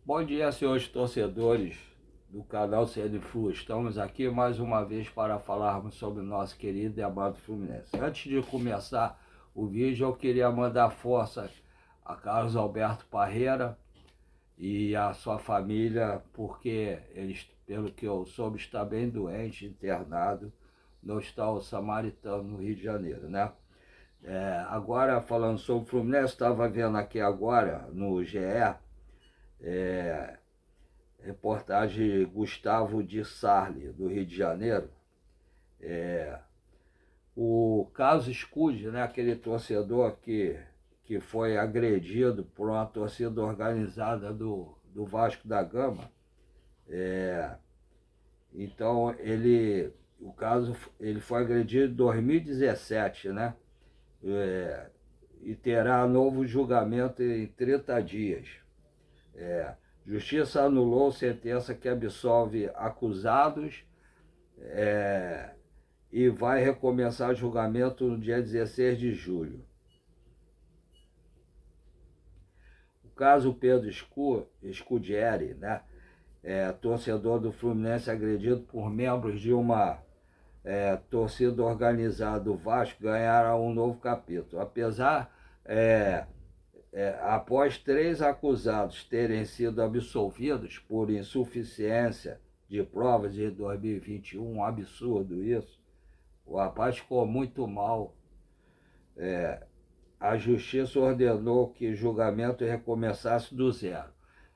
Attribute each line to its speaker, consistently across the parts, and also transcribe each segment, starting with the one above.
Speaker 1: Bom dia, senhores torcedores do canal CNFlu. Estamos aqui mais uma vez para falarmos sobre o nosso querido e amado Fluminense. Antes de começar o vídeo, eu queria mandar força a Carlos Alberto Parreira e a sua família, porque eles, pelo que eu soube, está bem doente, internado no Hospital Samaritano, no Rio de Janeiro, né? Agora, falando sobre o Fluminense, estava vendo aqui agora no GE, reportagem Gustavo de Sarli, do Rio de Janeiro. O Carlos Scudi, né, aquele torcedor que foi agredido por uma torcida organizada do Vasco da Gama. Então, ele foi agredido em 2017, né? E terá novo julgamento em 30 dias. Justiça anulou sentença que absolve acusados e vai recomeçar julgamento no dia 16 de julho. O caso Pedro Scudieri, né, torcedor do Fluminense agredido por membros de uma torcida organizada do Vasco, ganhará um novo capítulo. Após 3 acusados terem sido absolvidos por insuficiência de provas em 2021, um absurdo isso, o rapaz ficou muito mal. A justiça ordenou que o julgamento recomeçasse do zero.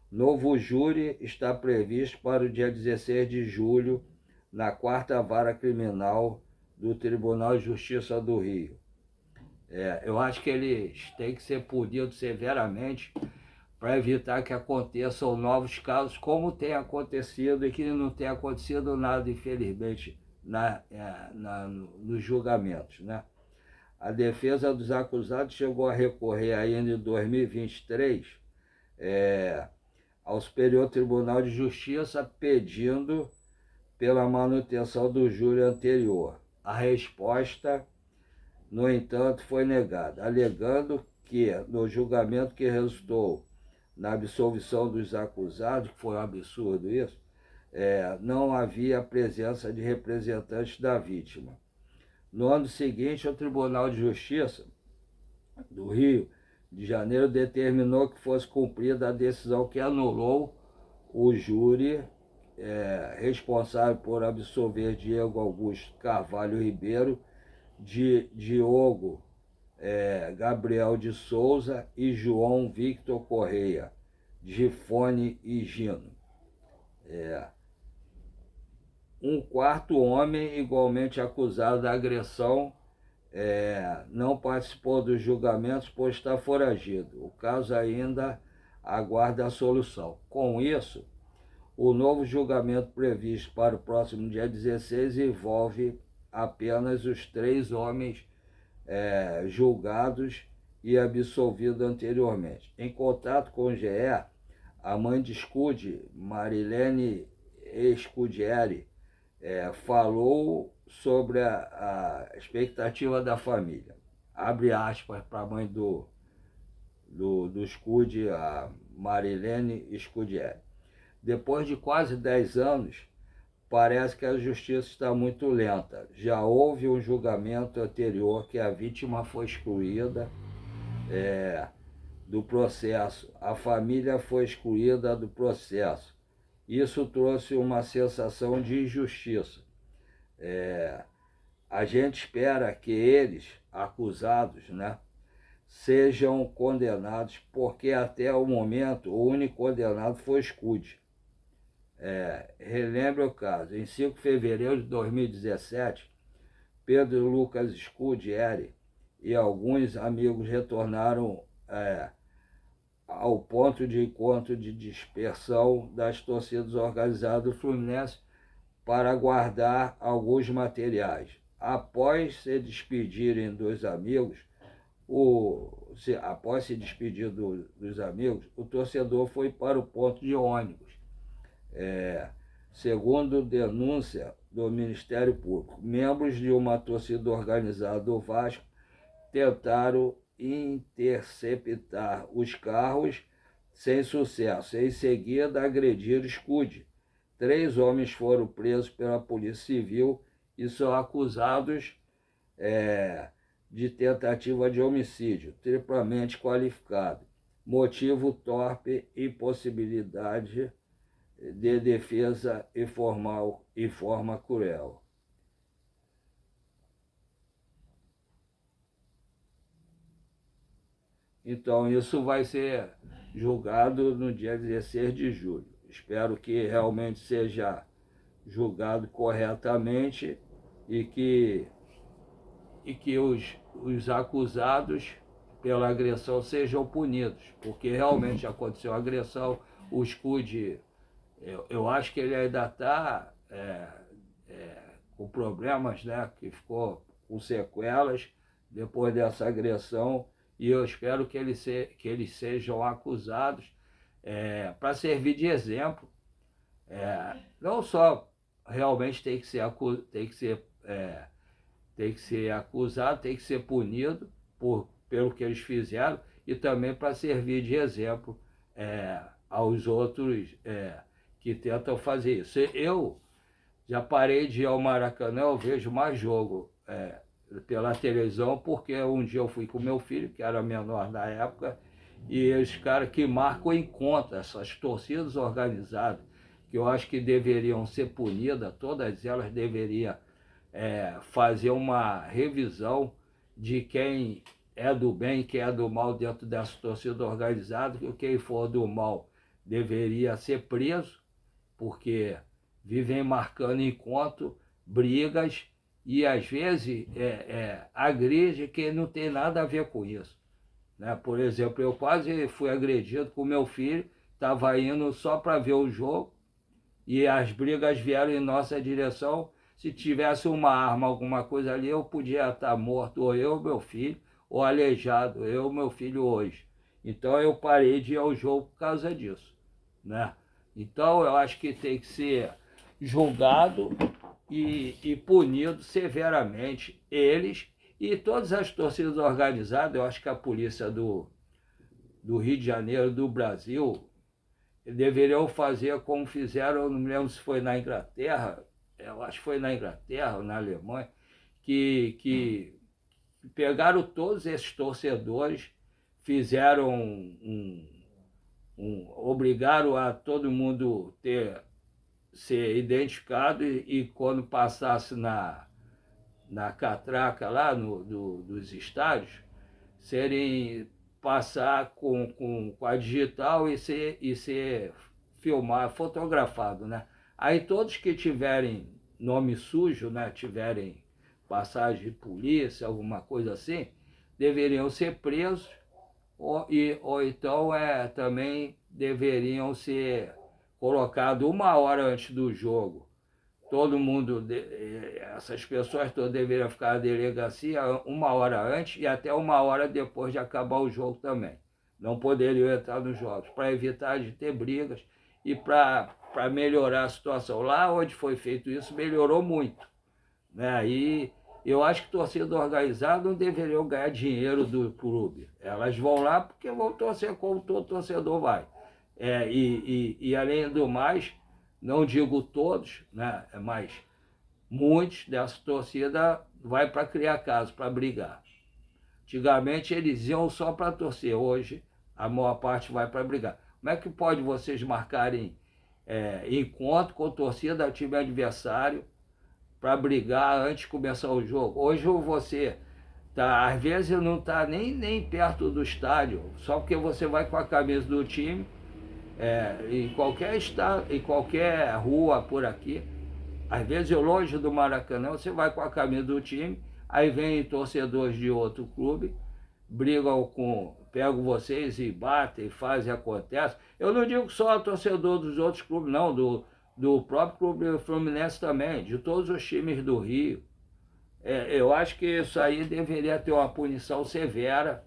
Speaker 1: Novo júri está previsto para o dia 16 de julho, na 4ª Vara Criminal do Tribunal de Justiça do Rio. Eu acho que eles têm que ser punidos severamente para evitar que aconteçam novos casos, como tem acontecido e que não tem acontecido nada, infelizmente, nos julgamentos, né? A defesa dos acusados chegou a recorrer ainda em 2023 ao Superior Tribunal de Justiça pedindo pela manutenção do júri anterior. A resposta, no entanto, foi negada, alegando que no julgamento que resultou na absolvição dos acusados, que foi um absurdo isso, não havia presença de representantes da vítima. No ano seguinte, o Tribunal de Justiça do Rio de Janeiro determinou que fosse cumprida a decisão que anulou o júri responsável por absolver Diego Augusto Carvalho Ribeiro, Diogo Gabriel de Souza e João Victor Correia, Gifone e Gino. Um quarto homem, igualmente acusado da agressão, não participou dos julgamentos, pois está foragido. O caso ainda aguarda a solução. Com isso, o novo julgamento previsto para o próximo dia 16 envolve apenas os 3 homens julgados e absolvidos anteriormente. Em contato com o GE, a mãe de Scudi, Marilene Scudieri, falou sobre a expectativa da família. Abre aspas para a mãe do Scudi, a Marilene Scudieri. Depois de quase 10 anos, parece que a justiça está muito lenta. Já houve um julgamento anterior que a vítima foi excluída do processo. A família foi excluída do processo. Isso trouxe uma sensação de injustiça. A gente espera que eles, acusados, né, sejam condenados, porque até o momento o único condenado foi Scudi. Relembre o caso, em 5 de fevereiro de 2017, Pedro Lucas Scudieri e alguns amigos retornaram ao ponto de encontro de dispersão das torcidas organizadas do Fluminense para guardar alguns materiais. Após se despedirem dos amigos, o torcedor foi para o ponto de ônibus. Segundo denúncia do Ministério Público, membros de uma torcida organizada do Vasco tentaram interceptar os carros sem sucesso. Em seguida, agrediram Scud. 3 homens foram presos pela Polícia Civil e são acusados de tentativa de homicídio, triplamente qualificado. Motivo torpe, impossibilidade de defesa informal e forma cruel. Então, isso vai ser julgado no dia 16 de julho. Espero que realmente seja julgado corretamente e que os acusados pela agressão sejam punidos, porque realmente aconteceu a agressão. O Scud, eu acho que ele ainda está com problemas, né? Que ficou com sequelas depois dessa agressão, e eu espero que eles sejam acusados para servir de exemplo. Não só realmente tem que ser acusado, tem que ser punido pelo que eles fizeram, e também para servir de exemplo aos outros que tentam fazer isso. Eu já parei de ir ao Maracanã, eu vejo mais jogo pela televisão, porque um dia eu fui com meu filho, que era menor na época, e os caras que marcam em conta, essas torcidas organizadas, que eu acho que deveriam ser punidas, todas elas deveriam fazer uma revisão de quem é do bem e quem é do mal dentro dessa torcida organizada, que quem for do mal deveria ser preso, porque vivem marcando encontro, brigas, e às vezes agride quem não tem nada a ver com isso. Né? Por exemplo, eu quase fui agredido com meu filho, estava indo só para ver o jogo, e as brigas vieram em nossa direção. Se tivesse uma arma, alguma coisa ali, eu podia estar morto, ou eu, meu filho, ou aleijado, eu, meu filho hoje. Então eu parei de ir ao jogo por causa disso. Né? Então eu acho que tem que ser julgado e punido severamente eles e todas as torcidas organizadas. Eu acho que a polícia do Rio de Janeiro, do Brasil, deveriam fazer como fizeram, eu não me lembro se foi na Inglaterra, eu acho que foi na Inglaterra ou na Alemanha, que pegaram todos esses torcedores, fizeram obrigaram a todo mundo ser identificado, e quando passasse na catraca lá dos estádios, passar com a digital e ser filmado, fotografado, né? Aí todos que tiverem nome sujo, né, tiverem passagem de polícia, alguma coisa assim, deveriam ser presos, ou então também deveriam ser colocados 1 hora antes do jogo. Todo mundo, essas pessoas todas deveriam ficar na delegacia 1 hora antes e até 1 hora depois de acabar o jogo também. Não poderiam entrar nos jogos, para evitar de ter brigas e para melhorar a situação. Lá onde foi feito isso, melhorou muito. Né? E eu acho que torcida organizada não deveria ganhar dinheiro do clube. Elas vão lá porque vão torcer como todo torcedor vai. E além do mais, não digo todos, né, mas muitos dessa torcida vai para criar caso, para brigar. Antigamente eles iam só para torcer, hoje a maior parte vai para brigar. Como é que pode vocês marcarem encontro com torcida do time adversário para brigar antes de começar o jogo? Hoje você às vezes não está nem perto do estádio, só porque você vai com a camisa do time. Em qualquer estado, em qualquer rua por aqui, às vezes longe do Maracanã, você vai com a camisa do time, aí vem torcedores de outro clube, pegam vocês e batem, fazem, acontece. Eu não digo só torcedor dos outros clubes, não, do próprio clube Fluminense também, de todos os times do Rio. Eu acho que isso aí deveria ter uma punição severa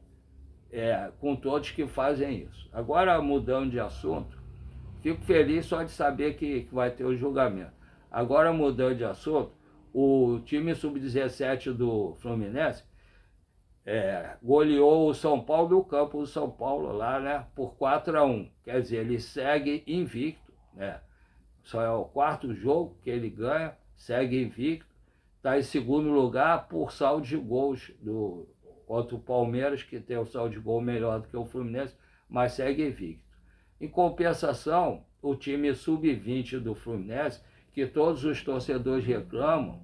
Speaker 1: com todos que fazem isso. Agora, mudando de assunto, fico feliz só de saber que vai ter o julgamento. Agora, mudando de assunto, o time sub-17 do Fluminense goleou o São Paulo no campo do São Paulo lá, né, por 4-1. Quer dizer, ele segue invicto, né? Só é o quarto jogo que ele ganha, segue invicto, está em segundo lugar por saldo de gols contra o Palmeiras, que tem o saldo de gol melhor do que o Fluminense, mas segue invicto. Em compensação, o time sub-20 do Fluminense, que todos os torcedores reclamam,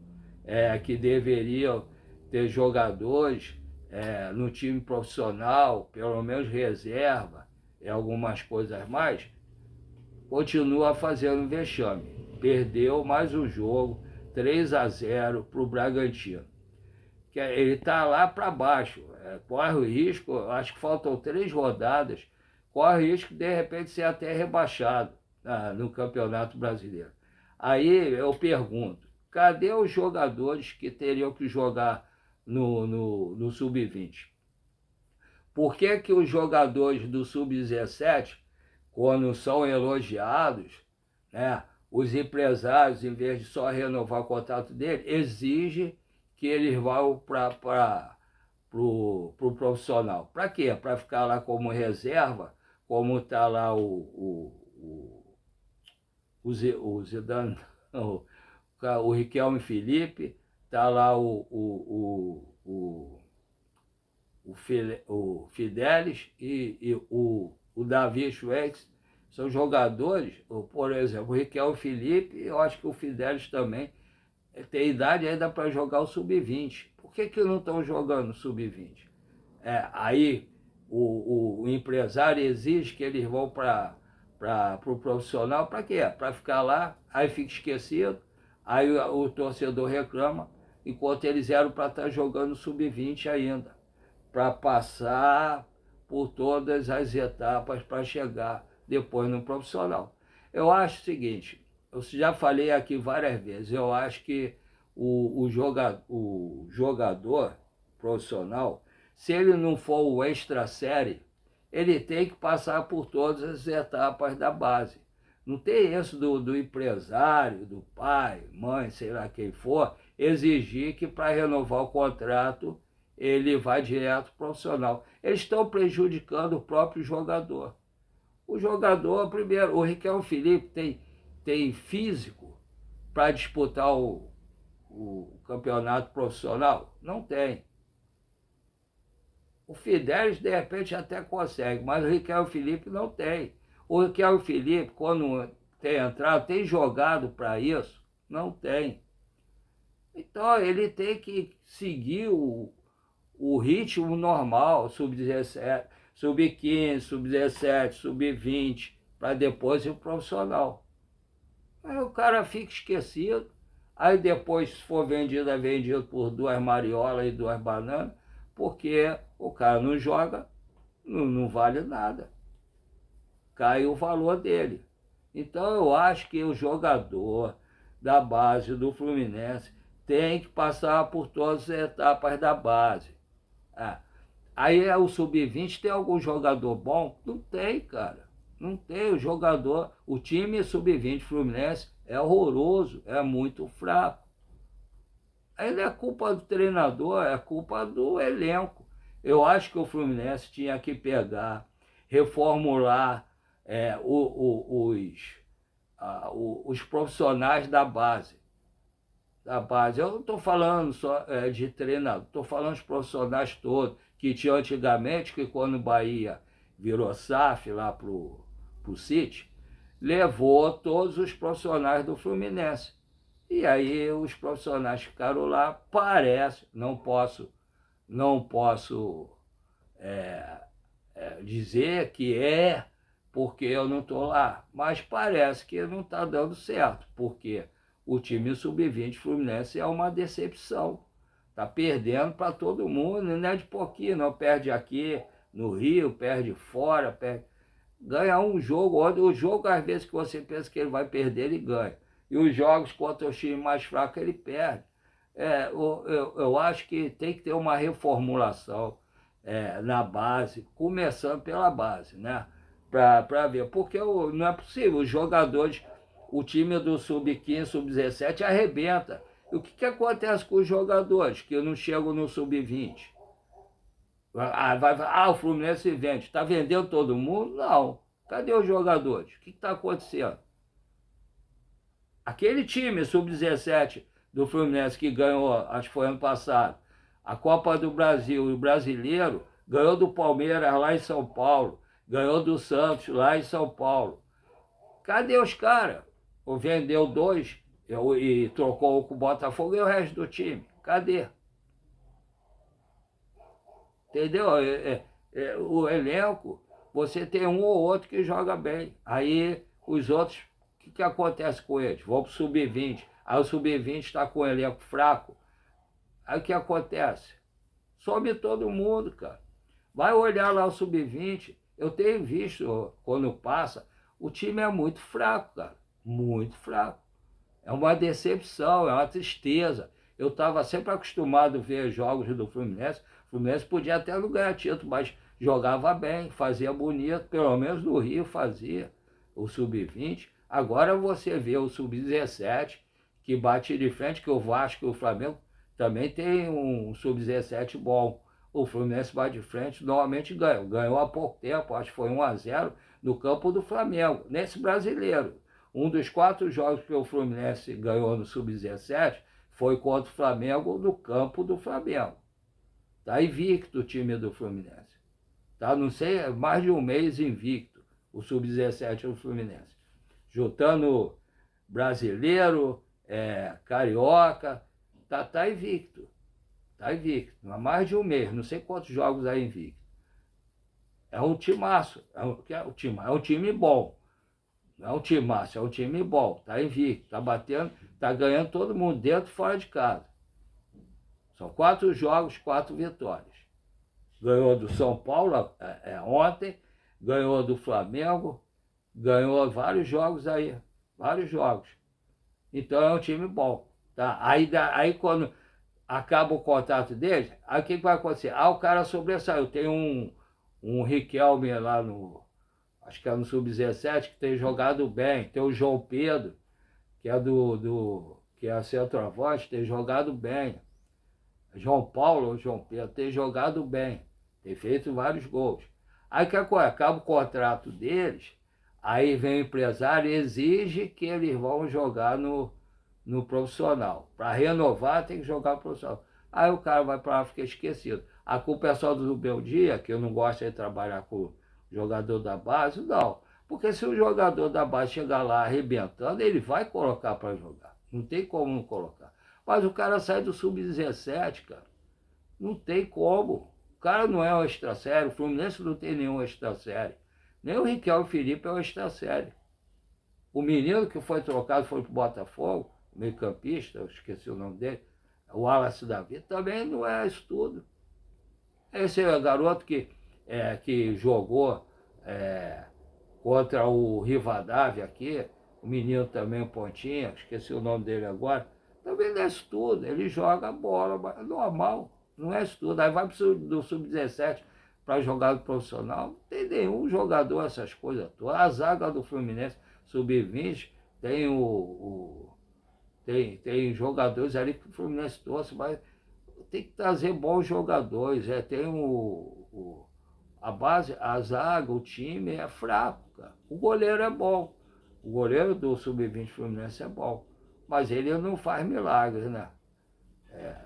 Speaker 1: que deveriam ter jogadores no time profissional, pelo menos reserva, e algumas coisas mais, continua fazendo vexame. Perdeu mais um jogo, 3-0 para o Bragantino. Ele está lá para baixo, corre o risco, acho que faltam 3 rodadas, corre o risco de repente ser até rebaixado no Campeonato Brasileiro. Aí eu pergunto, cadê os jogadores que teriam que jogar no Sub-20? Por que os jogadores do Sub-17, quando são elogiados, né, os empresários, em vez de só renovar o contrato dele, exigem que eles vão para o profissional? Para quê? Para ficar lá como reserva, como está lá o Zidane, o Riquelme Felipe, está lá o Fidelis e o Davi Schweitz. São jogadores, por exemplo, o Riquelme Felipe, eu acho que o Fidelis também tem idade ainda para jogar o Sub-20. Por que não estão jogando o Sub-20? Aí o empresário exige que eles vão para o profissional, para quê? Para ficar lá, aí fica esquecido, aí o torcedor reclama, enquanto eles eram para estar jogando o Sub-20 ainda, para passar por todas as etapas para chegar depois no profissional. Eu acho o seguinte, eu já falei aqui várias vezes, eu acho que o jogador profissional, se ele não for o extra-série, ele tem que passar por todas as etapas da base. Não tem isso do empresário, do pai, mãe, sei lá quem for, exigir que para renovar o contrato ele vá direto profissional. Eles estão prejudicando o próprio jogador. O jogador, primeiro, o Riquelme Felipe tem físico para disputar o campeonato profissional? Não tem. O Fidelis, de repente, até consegue, mas o Riquelme Felipe não tem. O Riquelme Felipe, quando tem entrado, tem jogado para isso? Não tem. Então, ele tem que seguir o ritmo normal, sub-17, sub-15, sub-17, sub-20, para depois ir profissional. Aí o cara fica esquecido, aí depois, se for vendido, é vendido por 2 mariolas e 2 bananas, porque o cara não joga, não vale nada. Cai o valor dele. Então eu acho que o jogador da base do Fluminense tem que passar por todas as etapas da base. Aí o sub-20 tem algum jogador bom? Não tem, cara. Não tem o jogador. O time sub-20 Fluminense é horroroso, é muito fraco. Aí não é culpa do treinador, é culpa do elenco. Eu acho que o Fluminense tinha que pegar, reformular os profissionais da base. Eu não estou falando só de treinador, estou falando dos profissionais todos, que tinham antigamente, que quando o Bahia virou SAF lá para o City, levou todos os profissionais do Fluminense. E aí os profissionais ficaram lá, parece, não posso dizer que porque eu não estou lá, mas parece que não está dando certo, porque o time sub-20 Fluminense é uma decepção. Está perdendo para todo mundo, não é de pouquinho, não. Perde aqui no Rio, perde fora, ganha um jogo. O jogo, às vezes, que você pensa que ele vai perder, ele ganha. E os jogos contra o time mais fraco, ele perde. Eu acho que tem que ter uma reformulação na base, começando pela base, né? Para ver, porque não é possível, os jogadores, o time do sub-15, sub-17 arrebenta. E o que acontece com os jogadores que não chegam no sub-20? O Fluminense vende. Está vendendo todo mundo? Não. Cadê os jogadores? O que está acontecendo? Aquele time sub-17 do Fluminense que ganhou, acho que foi ano passado, a Copa do Brasil e o Brasileiro, ganhou do Palmeiras lá em São Paulo, ganhou do Santos lá em São Paulo. Cadê os caras? Ou vendeu dois e trocou com o Botafogo e o resto do time? Cadê? Entendeu? O elenco, você tem um ou outro que joga bem. Aí os outros, o que acontece com eles? Vão para o sub-20. Aí o sub-20 está com o elenco fraco. Aí o que acontece? Some todo mundo, cara. Vai olhar lá o sub-20. Eu tenho visto, quando passa, o time é muito fraco, cara. Muito fraco. É uma decepção, é uma tristeza. Eu estava sempre acostumado a ver jogos do Fluminense. O Fluminense podia até não ganhar título, mas jogava bem, fazia bonito. Pelo menos no Rio fazia o sub-20. Agora você vê o sub-17, que bate de frente, que o Vasco e o Flamengo também tem um sub-17 bom. O Fluminense bate de frente, normalmente ganhou. Ganhou há pouco tempo, acho que foi 1-0 no campo do Flamengo, nesse brasileiro. Um dos 4 jogos que o Fluminense ganhou no Sub-17 foi contra o Flamengo no campo do Flamengo. Está invicto o time do Fluminense. Tá, não sei, mais de um mês invicto o Sub-17 do Fluminense. Juntando brasileiro, carioca, tá invicto. Está invicto. Há mais de um mês, não sei quantos jogos aí invicto. É um timaço, é um time bom. Não é um time massa, é um time bom, tá invicto, tá batendo, tá ganhando todo mundo dentro e fora de casa. São 4 jogos, 4 vitórias. Ganhou do São Paulo ontem, ganhou do Flamengo, ganhou vários jogos aí, vários jogos. Então é um time bom. Tá? Aí quando acaba o contrato dele, aí o que vai acontecer? O cara sobressaiu. Tem um Riquelme lá acho que é no Sub-17, que tem jogado bem. Tem o João Pedro, que é que é centroavante, tem jogado bem. João Paulo ou João Pedro tem jogado bem, tem feito vários gols. Aí que acaba o contrato deles, aí vem o empresário e exige que eles vão jogar no profissional. Para renovar tem que jogar no profissional. Aí o cara vai para lá e fica esquecido. A culpa é só do meu dia, que eu não gosto de trabalhar com jogador da base? Não. Porque se o jogador da base chegar lá arrebentando, ele vai colocar para jogar. Não tem como não colocar. Mas o cara sai do sub-17, cara. Não tem como. O cara não é um extra série. O Fluminense não tem nenhum extra série. Nem o Riquelme Felipe é um extra série. O menino que foi trocado foi pro Botafogo, meio campista, eu esqueci o nome dele, o Wallace Davi, também não é isso tudo. Esse é o garoto que jogou contra o Rivadavia aqui, o menino também, o Pontinha, esqueci o nome dele agora, também não é isso tudo. Ele joga bola, mas é normal, não é isso tudo. Aí vai do Sub-17 para jogar no profissional, não tem nenhum jogador essas coisas todas. A zaga do Fluminense Sub-20 tem tem jogadores ali que o Fluminense trouxe, mas tem que trazer bons jogadores. Tem a base, a zaga, o time é fraco, cara. O goleiro é bom. O goleiro do Sub-20 Fluminense é bom. Mas ele não faz milagres, né?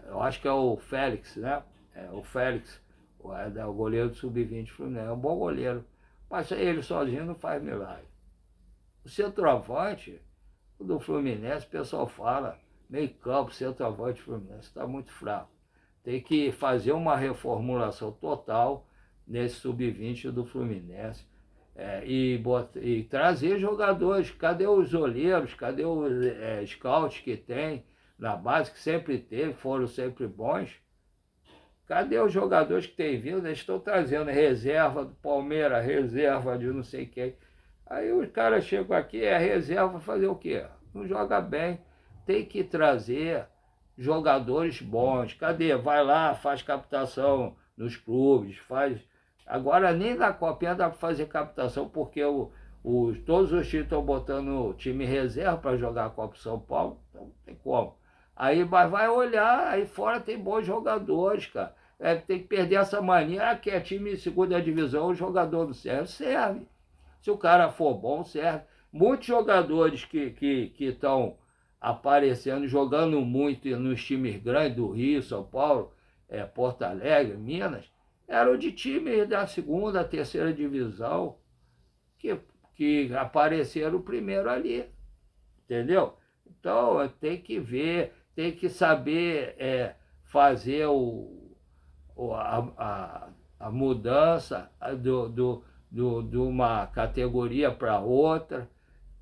Speaker 1: Eu acho que é o Félix, né? O Félix, o goleiro do Sub-20 Fluminense. É um bom goleiro. Mas ele sozinho não faz milagre. O centroavante do Fluminense, o pessoal fala, meio campo, centroavante do Fluminense está muito fraco. Tem que fazer uma reformulação total nesse sub-20 do Fluminense e trazer jogadores. Cadê os olheiros? Cadê os scouts que tem na base, que sempre teve, foram sempre bons? Cadê os jogadores que têm vindo? Eles estão trazendo reserva do Palmeiras, reserva de não sei quem. Aí os caras chegam aqui, reserva, fazer o quê? Não joga bem. Tem que trazer jogadores bons. Cadê? Vai lá, faz captação nos clubes, faz... Agora nem na Copinha dá para fazer captação, porque todos os times estão botando time reserva para jogar a Copa São Paulo, então não tem como. Aí vai olhar, aí fora tem bons jogadores, cara. tem que perder essa mania, que é time de segunda divisão, o jogador não serve. Serve. Se o cara for bom, serve. Muitos jogadores que estão aparecendo, jogando muito nos times grandes do Rio, São Paulo, Porto Alegre, Minas, eram de times da segunda, terceira divisão, que, que apareceram primeiro ali, entendeu? Então tem que ver, tem que saber fazer a mudança de uma categoria para outra,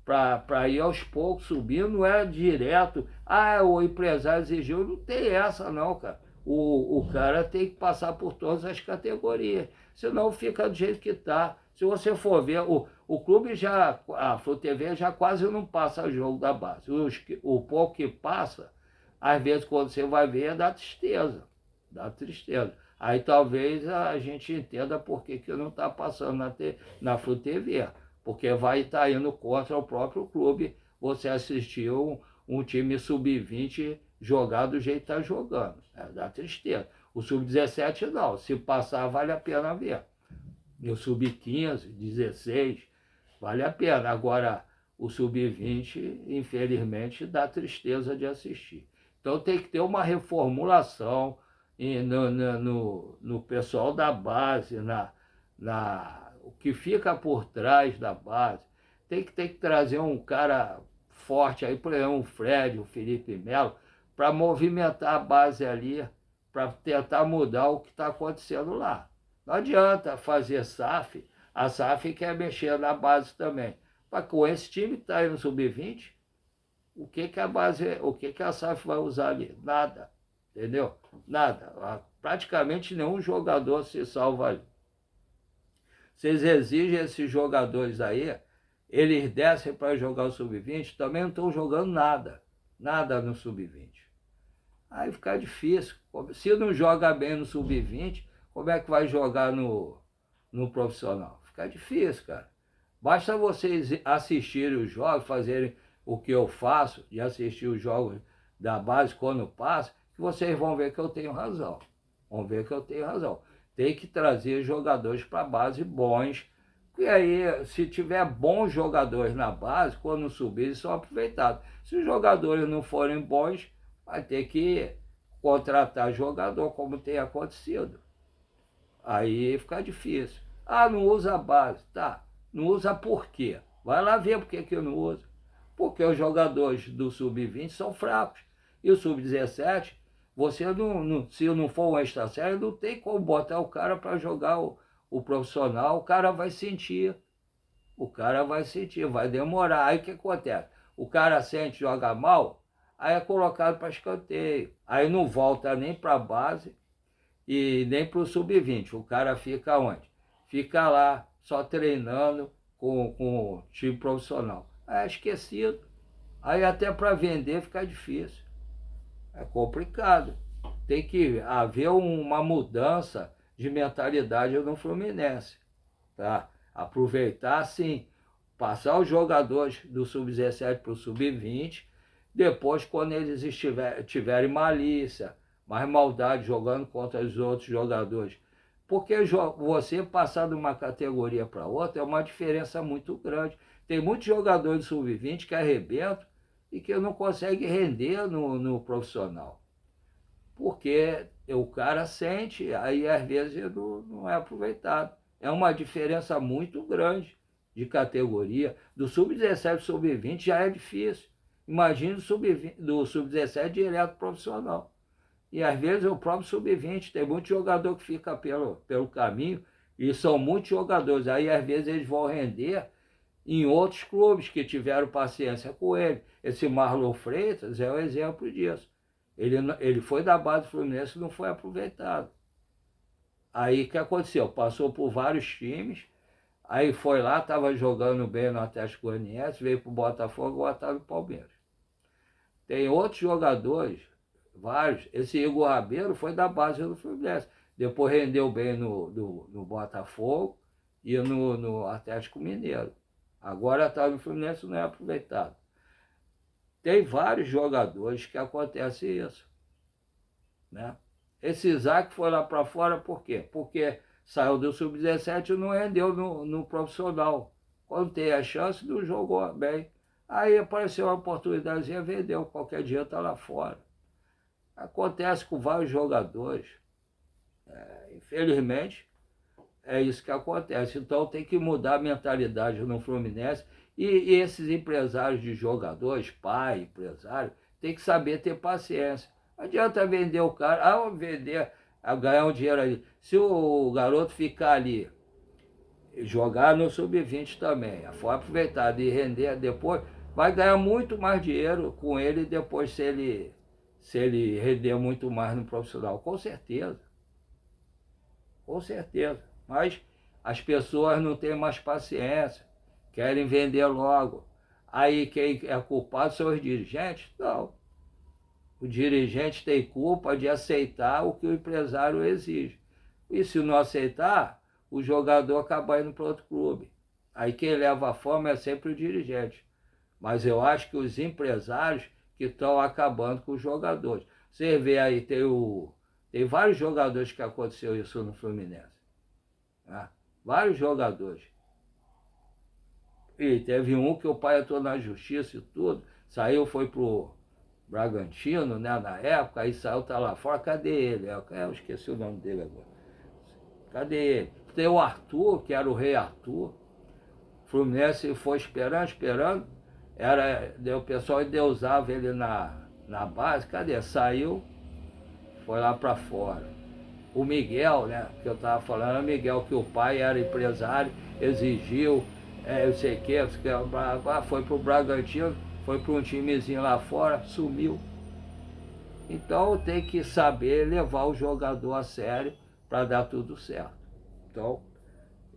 Speaker 1: para ir aos poucos subindo, não é direto. Ah, o empresário exigiu, não tem essa não, cara. O cara tem que passar por todas as categorias, senão fica do jeito que está. Se você for ver, o clube já, a FluTV já quase não passa jogo da base. O pouco que passa, às vezes quando você vai ver, dá tristeza. Dá tristeza. Aí talvez a gente entenda por que não está passando na FluTV, porque vai estar indo contra o próprio clube você assistir um time sub-20 jogar do jeito que está jogando. Dá tristeza. O sub-17 não, se passar vale a pena ver. E o sub-15, 16, vale a pena. Agora, o sub-20, infelizmente, dá tristeza de assistir. Então tem que ter uma reformulação no pessoal da base, o que fica por trás da base. Tem que trazer um cara forte aí, por exemplo, o Fred, o Felipe Melo, para movimentar a base ali, para tentar mudar o que está acontecendo lá. Não adianta fazer SAF, a SAF quer mexer na base também. Mas com esse time que está aí no sub-20, o que a SAF vai usar ali? Nada, entendeu? Nada. Praticamente nenhum jogador se salva ali. Vocês exigem esses jogadores aí, eles descem para jogar o sub-20, também não estão jogando nada no sub-20. Aí fica difícil. Se não joga bem no sub-20, como é que vai jogar no profissional? Fica difícil, cara. Basta vocês assistirem os jogos, fazerem o que eu faço, de assistir os jogos da base quando passa, que vocês vão ver que eu tenho razão. Vão ver que eu tenho razão. Tem que trazer jogadores para a base bons, e aí, se tiver bons jogadores na base, quando subir, eles são aproveitados. Se os jogadores não forem bons, vai ter que contratar jogador, como tem acontecido. Aí fica difícil. Ah, não usa a base. Tá, não usa por quê? Vai lá ver por que não usa. Porque os jogadores do sub-20 são fracos. E o sub-17, você se não for uma extra série, não tem como botar o cara para jogar o profissional, o cara vai sentir. O cara vai sentir, vai demorar. Aí o que acontece? O cara sente, joga mal, aí é colocado para escanteio. Aí não volta nem para a base e nem para o sub-20. O cara fica onde? Fica lá, só treinando com o time profissional. Aí é esquecido. Aí até para vender fica difícil. É complicado. Tem que haver uma mudança de mentalidade no Fluminense. Tá? Aproveitar, sim, passar os jogadores do sub-17 para o sub-20, depois, quando eles tiverem malícia, mais maldade jogando contra os outros jogadores. Porque você passar de uma categoria para outra é uma diferença muito grande. Tem muitos jogadores sub-20 que arrebentam e que não conseguem render no profissional. Porque o cara sente, aí às vezes não é aproveitado. É uma diferença muito grande de categoria. Do sub-17 para o sub-20 já é difícil. Imagina do sub-17 direto profissional. E às vezes o próprio sub-20, tem muito jogador que fica pelo caminho, e são muitos jogadores. Aí às vezes eles vão render em outros clubes que tiveram paciência com ele. Esse Marlon Freitas é um exemplo disso. Ele foi da base do Fluminense e não foi aproveitado. Aí o que aconteceu? Passou por vários times, aí foi lá, estava jogando bem no Atlético Goianiense, veio para o Botafogo e botaram no Palmeiras. Tem outros jogadores, vários. Esse Igor Rabelo foi da base do Fluminense. Depois rendeu bem no Botafogo e no Atlético Mineiro. Agora está no Fluminense, não é aproveitado. Tem vários jogadores que acontece isso, né? Esse Isaac foi lá para fora por quê? Porque saiu do sub-17 e não rendeu no profissional. Quando tem a chance, não jogou bem. Aí apareceu uma oportunidadezinha, vendeu. Qualquer dia está lá fora. Acontece com vários jogadores. Infelizmente, é isso que acontece. Então tem que mudar a mentalidade no Fluminense. E esses empresários de jogadores, pai, empresário, tem que saber ter paciência. Não adianta vender o cara, vender, ganhar um dinheiro ali. Se o garoto ficar ali, jogar no sub-20 também, for aproveitar e render depois, vai ganhar muito mais dinheiro com ele depois se ele render muito mais no profissional. Com certeza. Com certeza. Mas as pessoas não têm mais paciência, querem vender logo. Aí quem é culpado são os dirigentes? Não. O dirigente tem culpa de aceitar o que o empresário exige. E se não aceitar, o jogador acaba indo para outro clube. Aí quem leva a fama é sempre o dirigente. Mas eu acho que os empresários que estão acabando com os jogadores. Você vê aí, tem vários jogadores que aconteceu isso no Fluminense. Né? Vários jogadores. E teve um que o pai entrou na justiça e tudo, saiu, foi pro Bragantino, né, na época, aí saiu, tá lá fora, cadê ele? Eu esqueci o nome dele agora. Cadê ele? Tem o Arthur, que era o rei Arthur. O Fluminense foi esperando, o pessoal endeusava ele na base, cadê? Saiu, foi lá para fora. O Miguel, né, que eu estava falando, o Miguel, que o pai era empresário, exigiu, eu sei o que, foi pro Bragantino, foi para um timezinho lá fora, sumiu. Então tem que saber levar o jogador a sério para dar tudo certo. Então,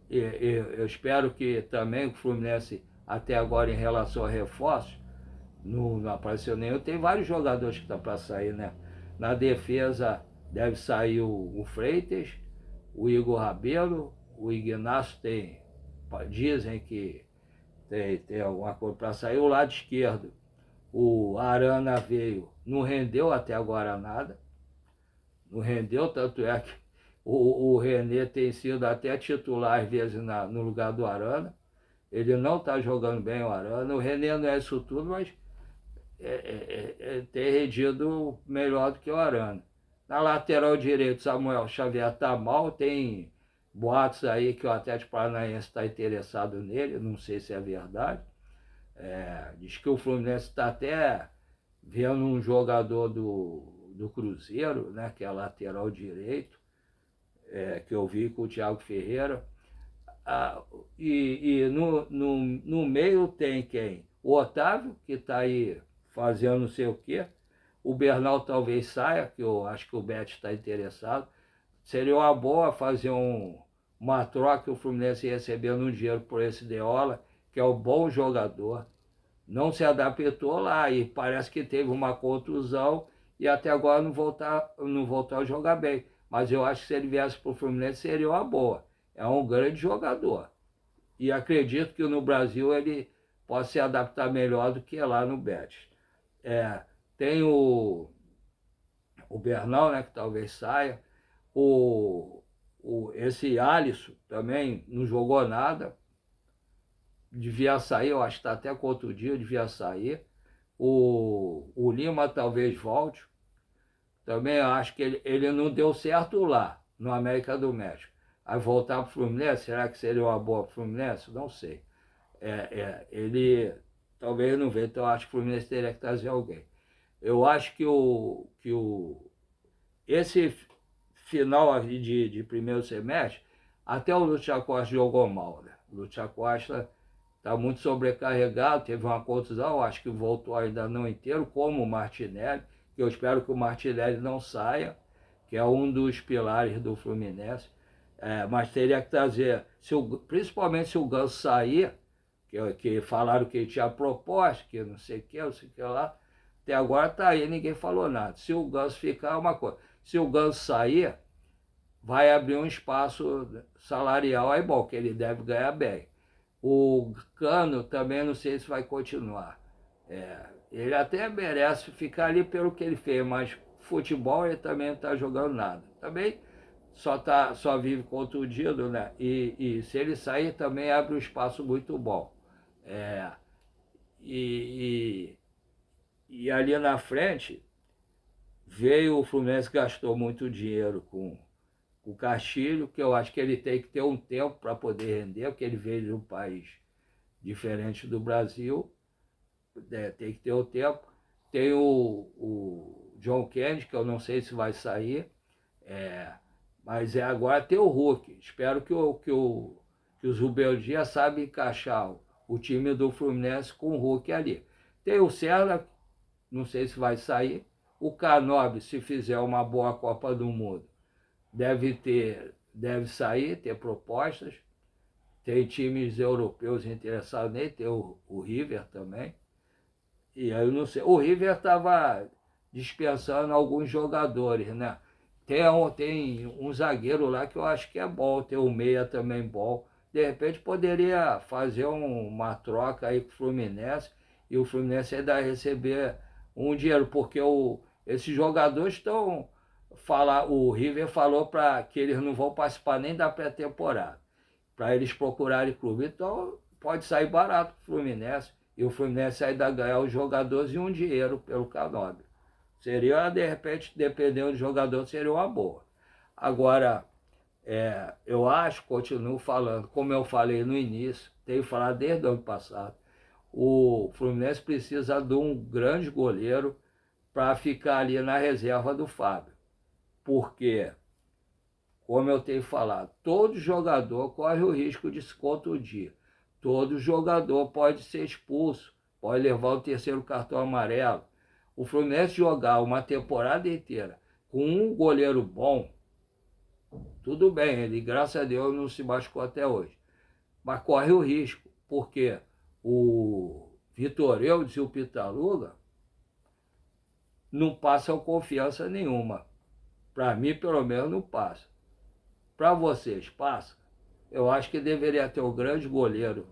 Speaker 1: eu espero que também o Fluminense, até agora em relação a reforços, não apareceu nenhum. Tem vários jogadores que estão para sair, né? Na defesa deve sair o Freitas, o Igor Rabelo, o Ignacio dizem que tem alguma coisa para sair. O lado esquerdo, o Arana veio, não rendeu até agora nada. Não rendeu, tanto é que o René tem sido até titular às vezes no lugar do Arana. Ele não está jogando bem o Arana. O René não é isso tudo, mas tem rendido melhor do que o Arana. Na lateral direito, Samuel Xavier está mal, tem boatos aí que o Atlético Paranaense está interessado nele, não sei se é verdade. Diz que o Fluminense está até vendo um jogador do Cruzeiro, né, que é lateral direito, que eu vi com o Thiago Ferreira. E no meio tem quem? O Otávio, que está aí fazendo não sei o quê. O Bernal talvez saia, que eu acho que o Beto está interessado. Seria uma boa fazer uma troca, o Fluminense recebendo um dinheiro por esse Deola, que é um bom jogador. Não se adaptou lá e parece que teve uma contusão e até agora não voltou a jogar bem. Mas eu acho que se ele viesse para o Fluminense seria uma boa. É um grande jogador. E acredito que no Brasil ele possa se adaptar melhor do que lá no Betis. Tem o Bernal, né, que talvez saia. Esse Alisson também não jogou nada. Devia sair, eu acho que está até com outro dia, devia sair. O Lima talvez volte. Também acho que ele não deu certo lá, no América do México. Aí voltar para o Fluminense, será que seria uma boa para o Fluminense? Não sei. Ele talvez não venha, então eu acho que o Fluminense teria que trazer alguém. Eu acho que esse final de primeiro semestre, até o Lúcio Costa jogou mal, né? O Lúcio Costa está muito sobrecarregado, teve uma contusão, acho que voltou ainda não inteiro, como o Martinelli, que eu espero que o Martinelli não saia, que é um dos pilares do Fluminense. Mas teria que trazer, principalmente se o Ganso sair, que falaram que ele tinha proposta, que não sei o que lá, até agora está aí, ninguém falou nada. Se o Ganso ficar, é uma coisa. Se o Ganso sair, vai abrir um espaço salarial aí bom, que ele deve ganhar bem. O Cano também não sei se vai continuar. Ele até merece ficar ali pelo que ele fez, mas futebol ele também não está jogando nada. Também só vive contundido, né? E se ele sair também abre um espaço muito bom. É, e, e ali na frente veio o Fluminense, gastou muito dinheiro com o Castilho, que eu acho que ele tem que ter um tempo para poder render, porque ele veio de um país diferente do Brasil, tem que ter o tempo. Tem o John Kennedy, que eu não sei se vai sair, mas agora tem o Hulk. Espero que os rebeldias sabem encaixar o time do Fluminense com o Hulk ali. Tem o Serra, não sei se vai sair. O Canóbio, se fizer uma boa Copa do Mundo, deve sair, ter propostas. Tem times europeus interessados nele, tem o River também. E aí eu não sei. O River estava dispensando alguns jogadores, né? Tem um zagueiro lá que eu acho que é bom, tem o meia também bom. De repente poderia fazer uma troca aí com o Fluminense e o Fluminense ainda receber um dinheiro, porque esses jogadores estão. O River falou que eles não vão participar nem da pré-temporada, para eles procurarem clube. Então pode sair barato para o Fluminense e o Fluminense ainda ganhar os jogadores e um dinheiro pelo Canóbio. Seria, de repente, dependendo do jogador, seria uma boa. Agora, eu acho, continuo falando, como eu falei no início, tenho falado desde o ano passado, o Fluminense precisa de um grande goleiro para ficar ali na reserva do Fábio. Porque, como eu tenho falado, todo jogador corre o risco de se contundir. Todo jogador pode ser expulso, pode levar o terceiro cartão amarelo. O Fluminense jogar uma temporada inteira com um goleiro bom, tudo bem, ele, graças a Deus, não se machucou até hoje. Mas corre o risco, porque o Vitor Eudes e o Pitaluga não passam confiança nenhuma. Para mim, pelo menos, não passa. Para vocês, passa? Eu acho que deveria ter um grande goleiro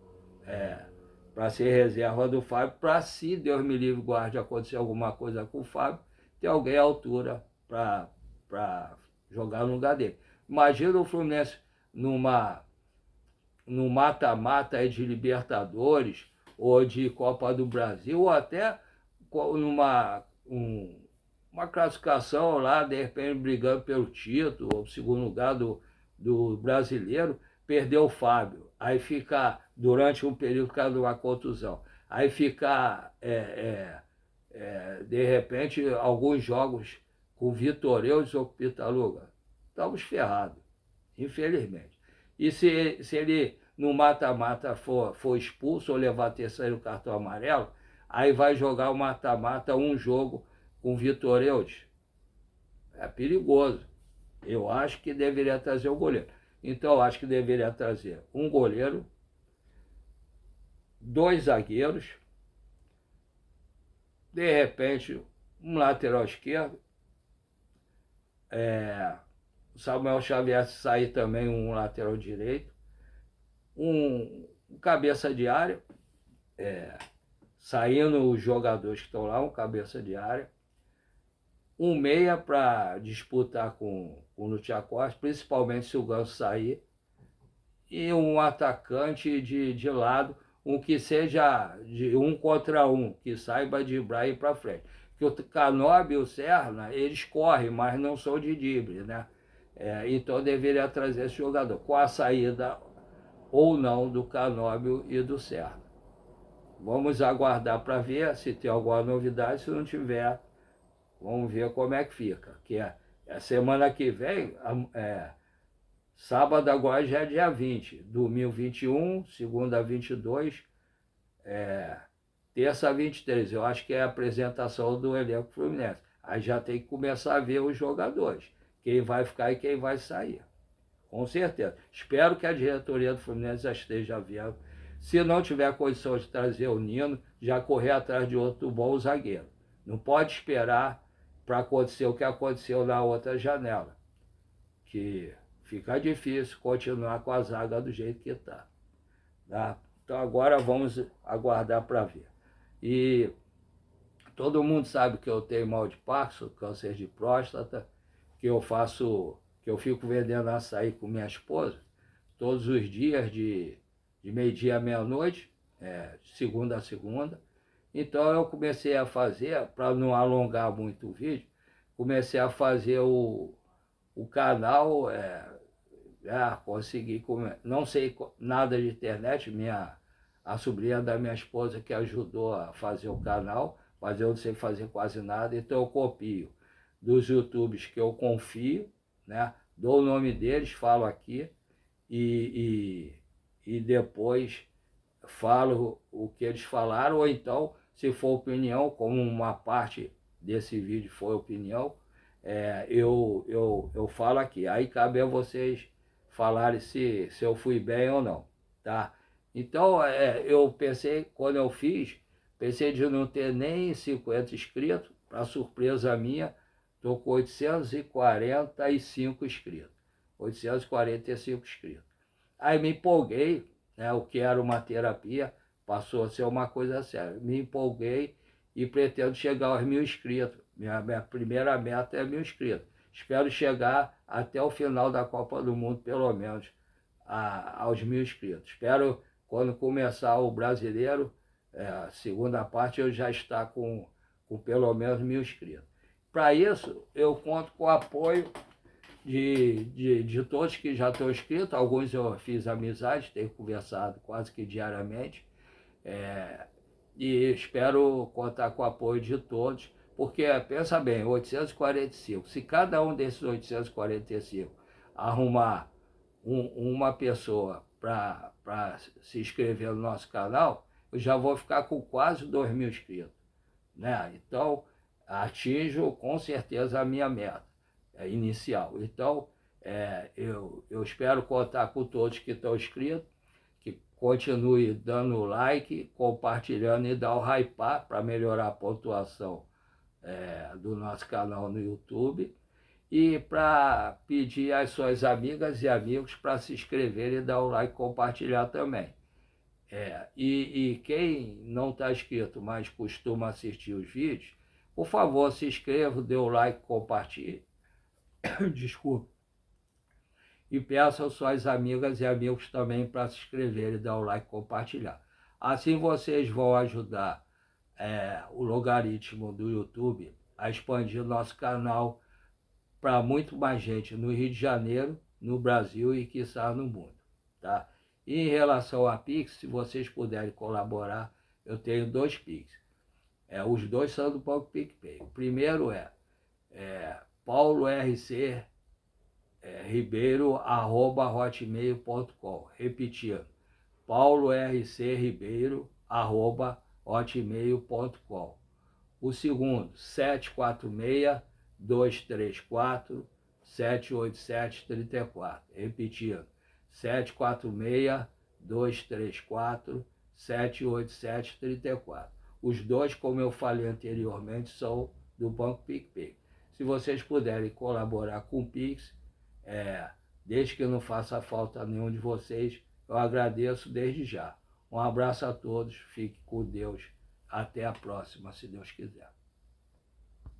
Speaker 1: para ser reserva do Fábio, para, se Deus me livre, guarde, acontecer alguma coisa com o Fábio, ter alguém à altura para jogar no lugar dele. Imagina o Fluminense no mata-mata de Libertadores, ou de Copa do Brasil, ou até uma classificação lá, de repente brigando pelo título, ou segundo lugar do brasileiro, perdeu o Fábio. Aí fica, durante um período, por causa de uma contusão. Aí fica, de repente, alguns jogos com Vitor Eudes ou Pitaluga. Estamos ferrados, infelizmente. E se ele no mata-mata for expulso ou levar terceiro cartão amarelo, aí vai jogar o mata-mata um jogo com Vitor Eudes. É perigoso. Eu acho que deveria trazer o goleiro. Então, eu acho que deveria trazer um goleiro, 2 zagueiros, de repente, um lateral esquerdo, Samuel Xavier sair também, um lateral direito, um cabeça de área, saindo os jogadores que estão lá, um cabeça de área, um meia para disputar com o Lucha Costa, principalmente se o Ganso sair, e um atacante de lado, um que seja de 1 contra 1, que saiba driblar e ir para frente. Porque o Canóbio e o Serna, eles correm, mas não são de drible, né? Então deveria trazer esse jogador, com a saída ou não do Canóbio e do Serna. Vamos aguardar para ver se tem alguma novidade. Se não tiver, vamos ver como é que fica. Que a semana que vem, sábado agora já é dia 20, domingo 21, segunda 22, terça 23. Eu acho que é a apresentação do elenco Fluminense. Aí já tem que começar a ver os jogadores, quem vai ficar e quem vai sair. Com certeza. Espero que a diretoria do Fluminense já esteja vendo. Se não tiver condição de trazer o Nino, já correr atrás de outro bom zagueiro. Não pode esperar para acontecer o que aconteceu na outra janela, que fica difícil continuar com a zaga do jeito que está. Tá? Então agora vamos aguardar para ver. E todo mundo sabe que eu tenho mal de Parkinson, câncer de próstata, que eu fico vendendo açaí com minha esposa todos os dias de meio-dia à meia-noite, de segunda a segunda. Então eu comecei a fazer, para não alongar muito o vídeo, comecei a fazer o canal, consegui, não sei nada de internet, a sobrinha da minha esposa que ajudou a fazer o canal, mas eu não sei fazer quase nada, então eu copio dos YouTubes que eu confio, né? Dou o nome deles, falo aqui e depois falo o que eles falaram, ou então, se for opinião, como uma parte desse vídeo foi opinião, eu falo aqui. Aí cabe a vocês falarem se eu fui bem ou não, tá? Então, eu pensei, quando eu fiz, pensei de não ter nem 50 inscritos, para surpresa minha, estou com 845 inscritos. 845 inscritos. Aí me empolguei, né, o que era uma terapia, passou a ser uma coisa séria. Me empolguei e pretendo chegar aos 1.000 inscritos. Minha primeira meta é 1.000 inscritos. Espero chegar até o final da Copa do Mundo, pelo menos, aos 1.000 inscritos. Espero, quando começar o brasileiro, a segunda parte, eu já estar com pelo menos 1.000 inscritos. Para isso, eu conto com o apoio de todos que já estão inscritos. Alguns eu fiz amizade, tenho conversado quase que diariamente, e espero contar com o apoio de todos, porque, pensa bem, 845, se cada um desses 845 arrumar uma pessoa para se inscrever no nosso canal, eu já vou ficar com quase 2.000 inscritos, né? Então, atinjo com certeza a minha meta inicial. Então, eu espero contar com todos que estão inscritos, que continue dando like, compartilhando e dar o hypar para melhorar a pontuação do nosso canal no YouTube, e para pedir às suas amigas e amigos para se inscreverem e dar o like e compartilhar também. E quem não está inscrito, mas costuma assistir os vídeos, por favor, se inscreva, dê o like, compartilhe. Desculpa. E peço às suas amigas e amigos também para se inscreverem, dar o like e compartilhar. Assim vocês vão ajudar o logaritmo do YouTube a expandir nosso canal para muito mais gente no Rio de Janeiro, no Brasil e, quiçá, no mundo, tá? E em relação a Pix, se vocês puderem colaborar, eu tenho 2 Pix. Os dois são do Banco PicPay. O primeiro paulorcribeiro@hotmail.com. Repetindo, paulorcribeiro@hotmail.com. O segundo, 746-234-78734. Repetindo, 746-234-78734. Os dois, como eu falei anteriormente, são do Banco PicPay. Se vocês puderem colaborar com o Pix, desde que não faça falta a nenhum de vocês, eu agradeço desde já. Um abraço a todos, fique com Deus. Até a próxima, se Deus quiser.